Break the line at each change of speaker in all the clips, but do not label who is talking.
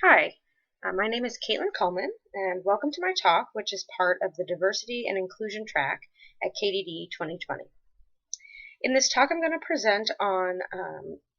Hi, my name is Kuhlman, and welcome to my talk, which is part of the Diversity and Inclusion track at KDD 2020. In this talk, I'm going to present on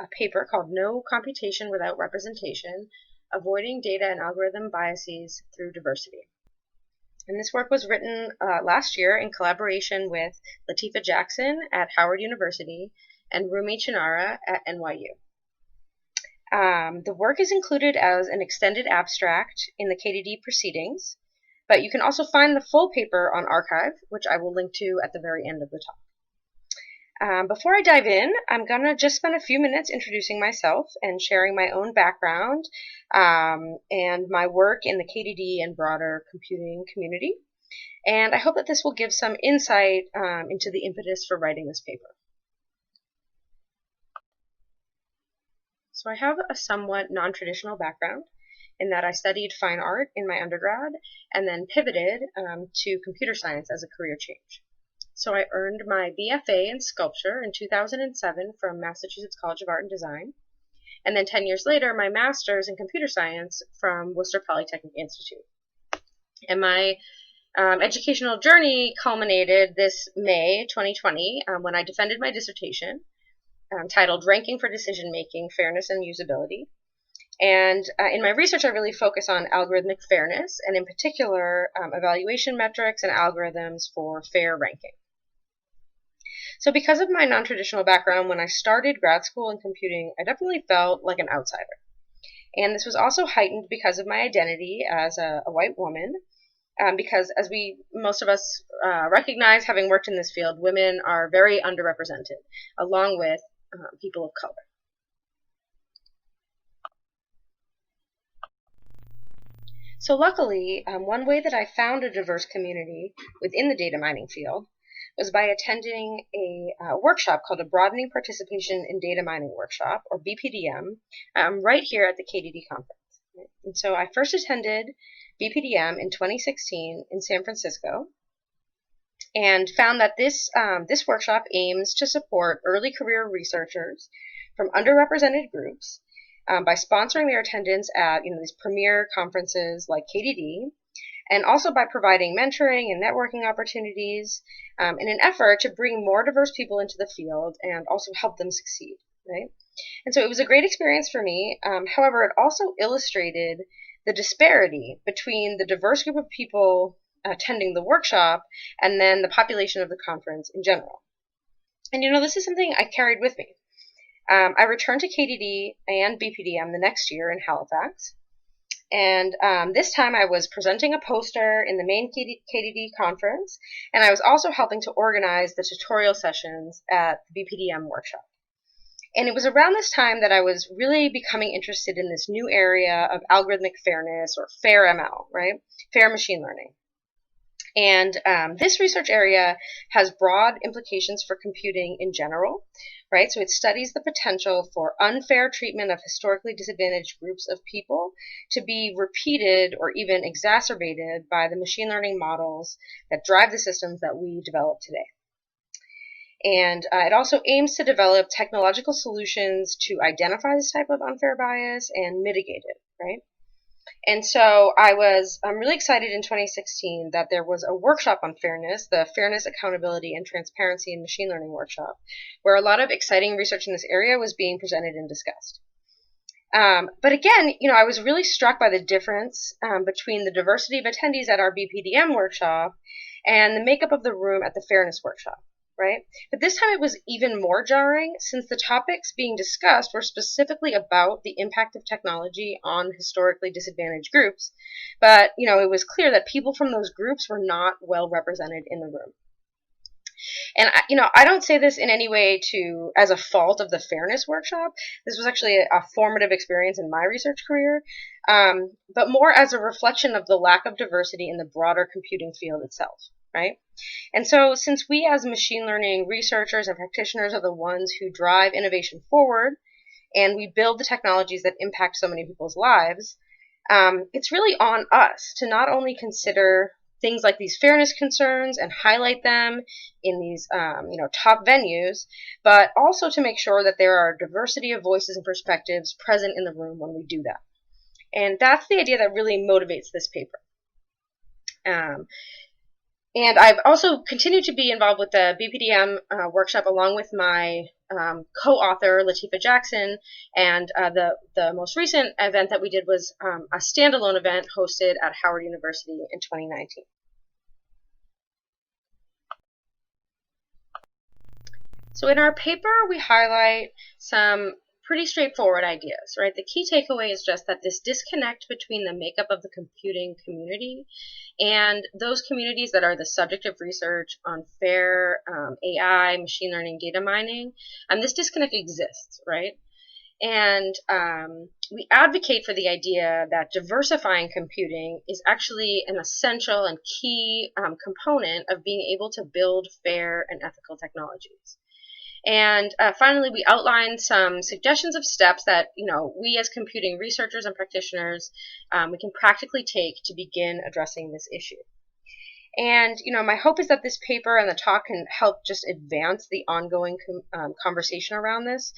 a paper called No Computation Without Representation, Avoiding Data and Algorithm Biases Through Diversity. And this work was written last year in collaboration with Latifah Jackson at Howard University and Rumi Chinara at NYU. The work is included as an extended abstract in the KDD proceedings, but you can also find the full paper on arXiv, which I will link to at the very end of the talk. Before I dive in, I'm going to just spend a few minutes introducing myself and sharing my own background and my work in the KDD and broader computing community. And I hope that this will give some insight into the impetus for writing this paper. So I have a somewhat non-traditional background in that I studied fine art in my undergrad and then pivoted to computer science as a career change. So I earned my BFA in sculpture in 2007 from Massachusetts College of Art and Design, and then 10 years later my master's in computer science from Worcester Polytechnic Institute. And my educational journey culminated this May 2020 when I defended my dissertation titled Ranking for Decision Making, Fairness and Usability. And in my research, I really focus on algorithmic fairness, and in particular, evaluation metrics and algorithms for fair ranking. So because of my non-traditional background, when I started grad school in computing, I definitely felt like an outsider. And this was also heightened because of my identity as a white woman, because as most of us recognize, having worked in this field, women are very underrepresented, along with people of color. So luckily, one way that I found a diverse community within the data mining field was by attending a workshop called a Broadening Participation in Data Mining Workshop, or BPDM, right here at the KDD conference. And so I first attended BPDM in 2016 in San Francisco, and found that this workshop aims to support early career researchers from underrepresented groups by sponsoring their attendance at these premier conferences like KDD, and also by providing mentoring and networking opportunities in an effort to bring more diverse people into the field and also help them succeed, right? And so it was a great experience for me. However, it also illustrated the disparity between the diverse group of people attending the workshop and then the population of the conference in general. And this is something I carried with me. I returned to KDD and BPDM the next year in Halifax, and this time I was presenting a poster in the main KDD conference, and I was also helping to organize the tutorial sessions at the BPDM workshop. And it was around this time that I was really becoming interested in this new area of algorithmic fairness, or fair ML, right? Fair machine learning. And this research area has broad implications for computing in general, right? So it studies the potential for unfair treatment of historically disadvantaged groups of people to be repeated or even exacerbated by the machine learning models that drive the systems that we develop today. And it also aims to develop technological solutions to identify this type of unfair bias and mitigate it, right? And so I'm really excited in 2016 that there was a workshop on fairness, the Fairness, Accountability, and Transparency in Machine Learning workshop, where a lot of exciting research in this area was being presented and discussed. But again, I was really struck by the difference between the diversity of attendees at our BPDM workshop and the makeup of the room at the Fairness workshop, right? But this time it was even more jarring, since the topics being discussed were specifically about the impact of technology on historically disadvantaged groups. But, it was clear that people from those groups were not well represented in the room. And, I don't say this in any way as a fault of the Fairness workshop. This was actually a formative experience in my research career, but more as a reflection of the lack of diversity in the broader computing field itself, right? And so since we as machine learning researchers and practitioners are the ones who drive innovation forward, and we build the technologies that impact so many people's lives, it's really on us to not only consider things like these fairness concerns and highlight them in these top venues, but also to make sure that there are a diversity of voices and perspectives present in the room when we do that. And that's the idea that really motivates this paper. And I've also continued to be involved with the BPDM workshop along with my co-author, Latifa Jackson, and the most recent event that we did was a standalone event hosted at Howard University in 2019. So in our paper, we highlight some pretty straightforward ideas, right? The key takeaway is just that this disconnect between the makeup of the computing community and those communities that are the subject of research on fair AI, machine learning, data mining, this disconnect exists, right? And we advocate for the idea that diversifying computing is actually an essential and key component of being able to build fair and ethical technologies. And finally, we outlined some suggestions of steps that we as computing researchers and practitioners we can practically take to begin addressing this issue. And my hope is that this paper and the talk can help just advance the ongoing conversation around this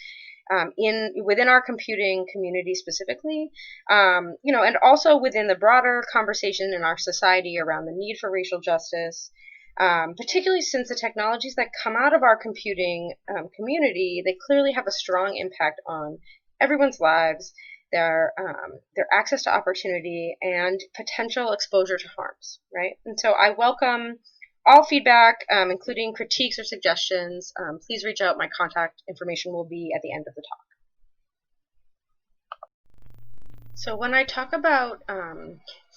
within our computing community specifically, and also within the broader conversation in our society around the need for racial justice. Particularly since the technologies that come out of our computing community, they clearly have a strong impact on everyone's lives, their access to opportunity, and potential exposure to harms, right? And so I welcome all feedback, including critiques or suggestions. Please reach out. My contact information will be at the end of the talk. So when I talk about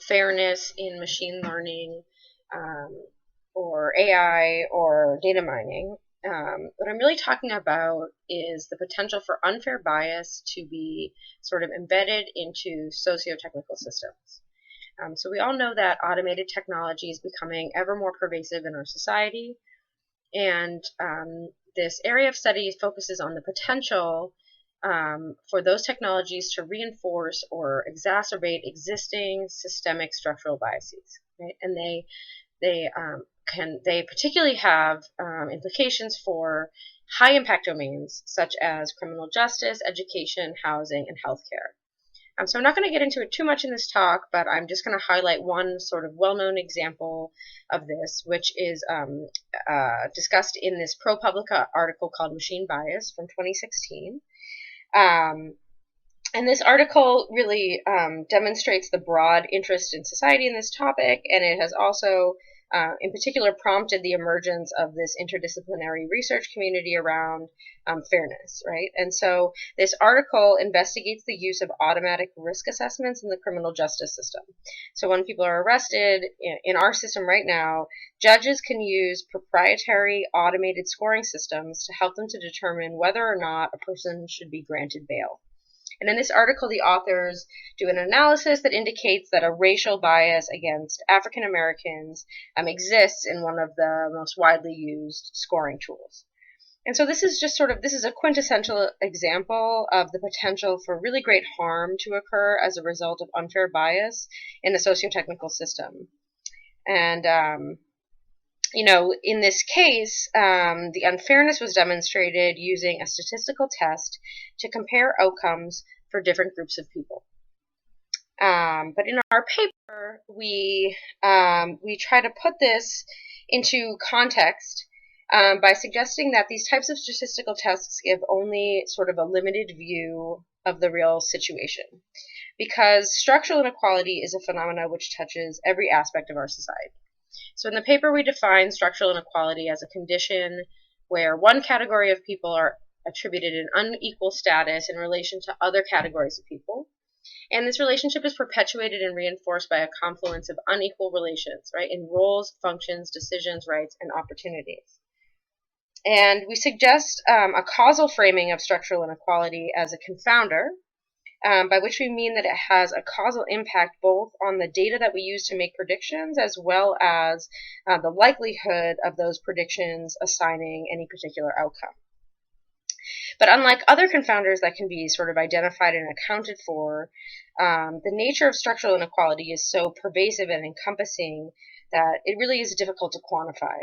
fairness in machine learning, or AI or data mining, what I'm really talking about is the potential for unfair bias to be sort of embedded into socio-technical systems. So we all know that automated technology is becoming ever more pervasive in our society, and this area of study focuses on the potential for those technologies to reinforce or exacerbate existing systemic structural biases, right? And they particularly have implications for high impact domains such as criminal justice, education, housing, and healthcare. So I'm not going to get into it too much in this talk, but I'm just going to highlight one sort of well-known example of this, which is discussed in this ProPublica article called Machine Bias from 2016. And this article really demonstrates the broad interest in society in this topic, and it has also in particular prompted the emergence of this interdisciplinary research community around fairness, right? And so this article investigates the use of automatic risk assessments in the criminal justice system. So when people are arrested in our system right now, judges can use proprietary automated scoring systems to help them to determine whether or not a person should be granted bail. And in this article, the authors do an analysis that indicates that a racial bias against African Americans exists in one of the most widely used scoring tools. And so this is a quintessential example of the potential for really great harm to occur as a result of unfair bias in the socio-technical system. And in this case, the unfairness was demonstrated using a statistical test to compare outcomes for different groups of people. But in our paper, we try to put this into context by suggesting that these types of statistical tests give only sort of a limited view of the real situation, because structural inequality is a phenomenon which touches every aspect of our society. So in the paper, we define structural inequality as a condition where one category of people are attributed an unequal status in relation to other categories of people. And this relationship is perpetuated and reinforced by a confluence of unequal relations, right, in roles, functions, decisions, rights, and opportunities. And we suggest a causal framing of structural inequality as a confounder, by which we mean that it has a causal impact both on the data that we use to make predictions as well as the likelihood of those predictions assigning any particular outcome. But unlike other confounders that can be sort of identified and accounted for, the nature of structural inequality is so pervasive and encompassing that it really is difficult to quantify.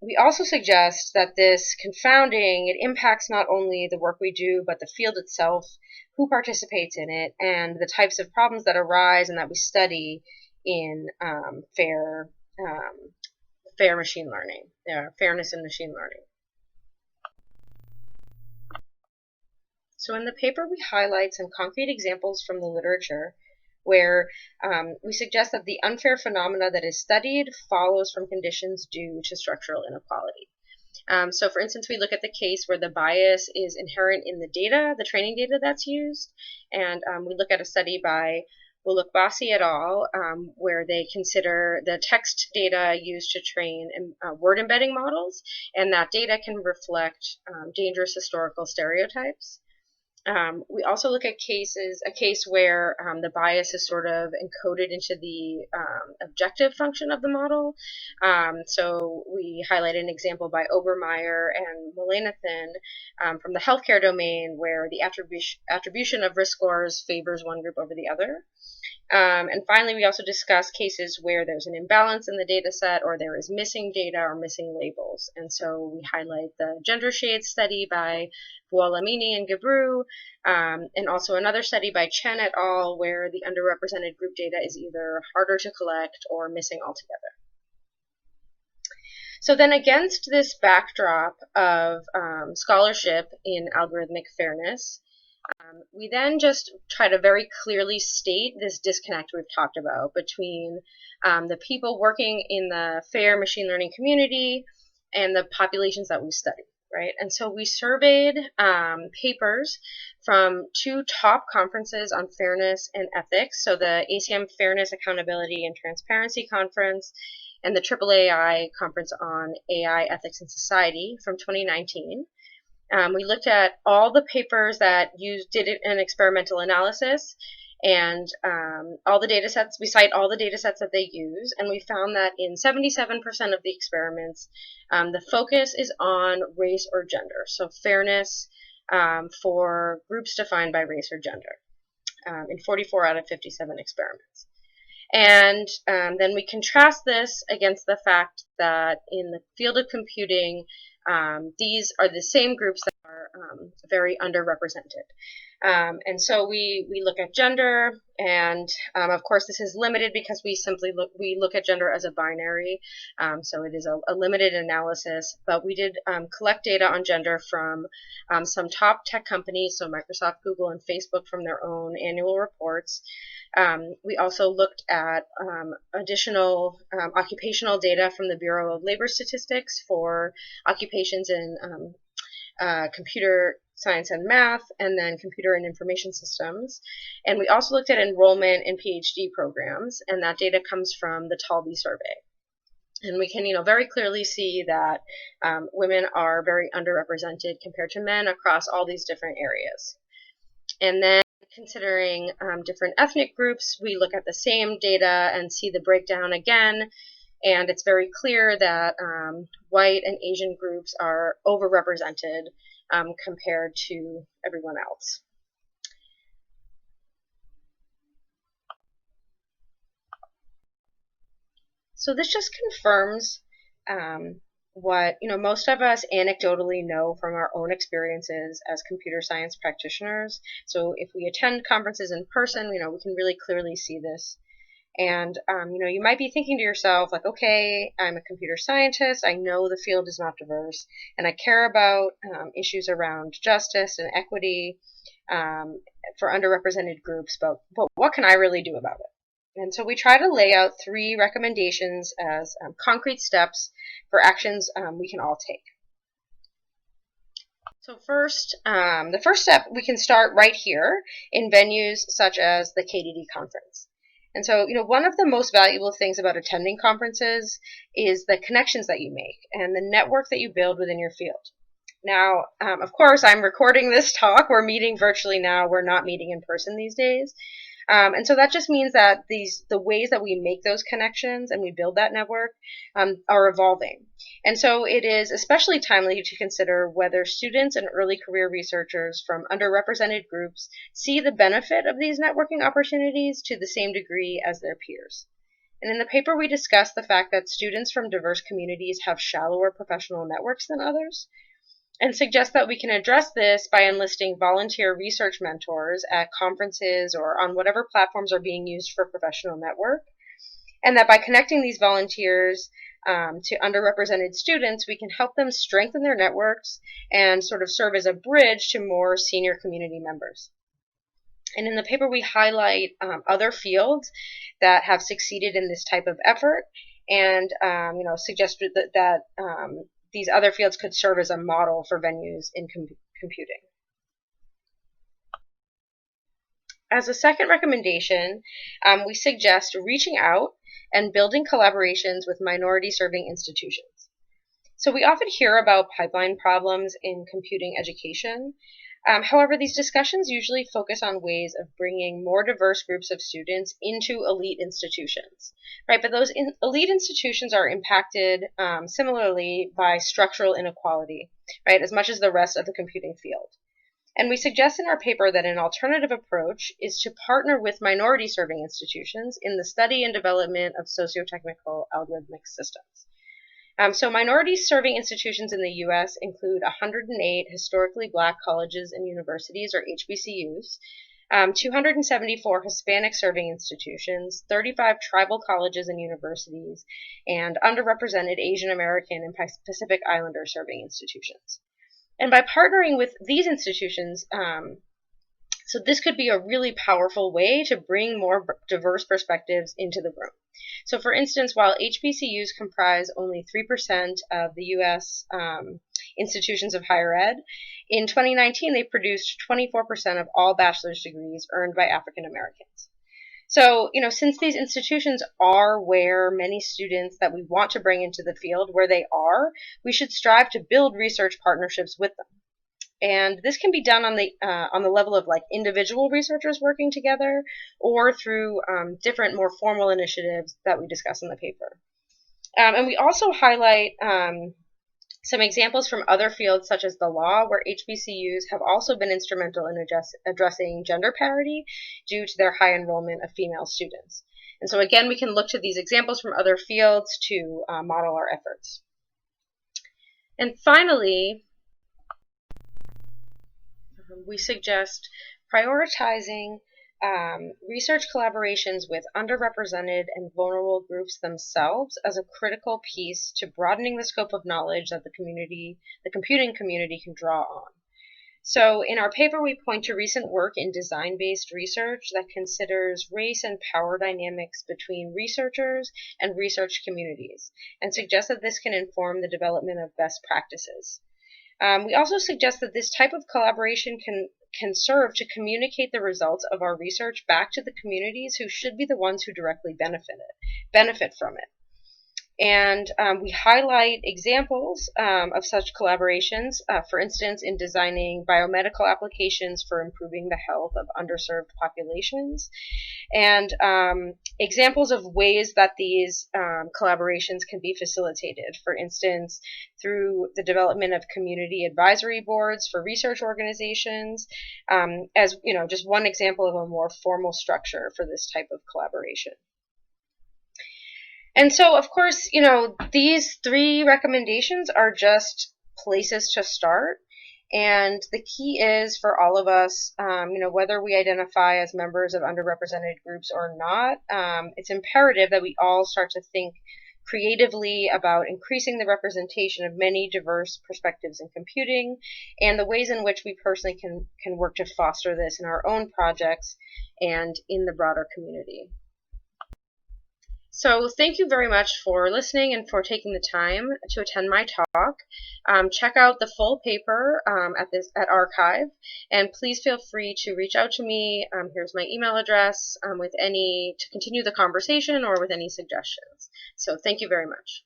We also suggest that this confounding, it impacts not only the work we do, but the field itself, who participates in it, and the types of problems that arise and that we study in fair machine learning, fairness in machine learning. So in the paper, we highlight some concrete examples from the literature where we suggest that the unfair phenomena that is studied follows from conditions due to structural inequality. So for instance, we look at the case where the bias is inherent in the data, the training data that's used, and we look at a study by Bullock-Bassi et al., where they consider the text data used to train word embedding models, and that data can reflect dangerous historical stereotypes. We also look at a case where the bias is sort of encoded into the objective function of the model. So we highlight an example by Obermeyer and Mullainathan from the healthcare domain where the attribution of risk scores favors one group over the other. And finally, we also discuss cases where there's an imbalance in the data set or there is missing data or missing labels. And so we highlight the gender shade study by Buolamini and Gebru, and also another study by Chen et al., where the underrepresented group data is either harder to collect or missing altogether. So then against this backdrop of scholarship in algorithmic fairness, we then just try to very clearly state this disconnect we've talked about between the people working in the fair machine learning community and the populations that we study, right? And so we surveyed papers from two top conferences on fairness and ethics, so the ACM Fairness, Accountability, and Transparency Conference and the AAAI Conference on AI, Ethics, and Society from 2019. We looked at all the papers that did an experimental analysis and all the data sets. We cite all the data sets that they use, and we found that in 77% of the experiments, the focus is on race or gender, so fairness for groups defined by race or gender in 44 out of 57 experiments. And then we contrast this against the fact that in the field of computing, these are the same groups that are very underrepresented. And so we look at gender, and of course this is limited because we look at gender as a binary, so it is a limited analysis, but we did collect data on gender from some top tech companies, so Microsoft, Google, and Facebook from their own annual reports. We also looked at additional occupational data from the Bureau of Labor Statistics for occupations in computer science and math, and then computer and information systems. And we also looked at enrollment in PhD programs, and that data comes from the Talby survey. And we can, very clearly see that women are very underrepresented compared to men across all these different areas. And then considering different ethnic groups, we look at the same data and see the breakdown again, and it's very clear that white and Asian groups are overrepresented compared to everyone else. So this just confirms what most of us anecdotally know from our own experiences as computer science practitioners. So if we attend conferences in person, we can really clearly see this. And you might be thinking to yourself, like, okay, I'm a computer scientist, I know the field is not diverse, and I care about issues around justice and equity for underrepresented groups, but what can I really do about it? And so we try to lay out 3 recommendations as concrete steps for actions we can all take. So first, the first step, we can start right here in venues such as the KDD conference. And so, one of the most valuable things about attending conferences is the connections that you make and the network that you build within your field. Now, of course, I'm recording this talk. We're meeting virtually now. We're not meeting in person these days. And so that just means that the ways that we make those connections and we build that network are evolving. And so it is especially timely to consider whether students and early career researchers from underrepresented groups see the benefit of these networking opportunities to the same degree as their peers. And in the paper, we discussed the fact that students from diverse communities have shallower professional networks than others, and suggest that we can address this by enlisting volunteer research mentors at conferences or on whatever platforms are being used for professional network, and that by connecting these volunteers to underrepresented students, we can help them strengthen their networks and sort of serve as a bridge to more senior community members. And in the paper, we highlight other fields that have succeeded in this type of effort, and suggested that these other fields could serve as a model for venues in computing. As a second recommendation, we suggest reaching out and building collaborations with minority-serving institutions. So we often hear about pipeline problems in computing education. However, these discussions usually focus on ways of bringing more diverse groups of students into elite institutions, right? But those elite institutions are impacted similarly by structural inequality, right, as much as the rest of the computing field. And we suggest in our paper that an alternative approach is to partner with minority-serving institutions in the study and development of socio-technical algorithmic systems. So minority-serving institutions in the U.S. include 108 historically black colleges and universities, or HBCUs, 274 Hispanic-serving institutions, 35 tribal colleges and universities, and underrepresented Asian American and Pacific Islander-serving institutions. And by partnering with these institutions, so this could be a really powerful way to bring more diverse perspectives into the room. So for instance, while HBCUs comprise only 3% of the U.S. Institutions of higher ed, in 2019 they produced 24% of all bachelor's degrees earned by African Americans. So, since these institutions are where many students that we want to bring into the field, where they are, we should strive to build research partnerships with them. And this can be done on the level of like individual researchers working together, or through different more formal initiatives that we discuss in the paper. And we also highlight some examples from other fields such as the law, where HBCUs have also been instrumental in addressing gender parity due to their high enrollment of female students. And so again, we can look to these examples from other fields to model our efforts. And finally, we suggest prioritizing research collaborations with underrepresented and vulnerable groups themselves as a critical piece to broadening the scope of knowledge that the computing community can draw on. So in our paper, we point to recent work in design-based research that considers race and power dynamics between researchers and research communities, and suggests that this can inform the development of best practices. We also suggest that this type of collaboration can serve to communicate the results of our research back to the communities who should be the ones who directly benefit from it. And we highlight examples of such collaborations, for instance, in designing biomedical applications for improving the health of underserved populations, and examples of ways that these collaborations can be facilitated, for instance, through the development of community advisory boards for research organizations, as just one example of a more formal structure for this type of collaboration. And so, of course, these three recommendations are just places to start. And the key is for all of us, whether we identify as members of underrepresented groups or not, it's imperative that we all start to think creatively about increasing the representation of many diverse perspectives in computing, and the ways in which we personally can work to foster this in our own projects and in the broader community. So thank you very much for listening and for taking the time to attend my talk. Check out the full paper at Archive, and please feel free to reach out to me. Here's my email address to continue the conversation or with any suggestions. So thank you very much.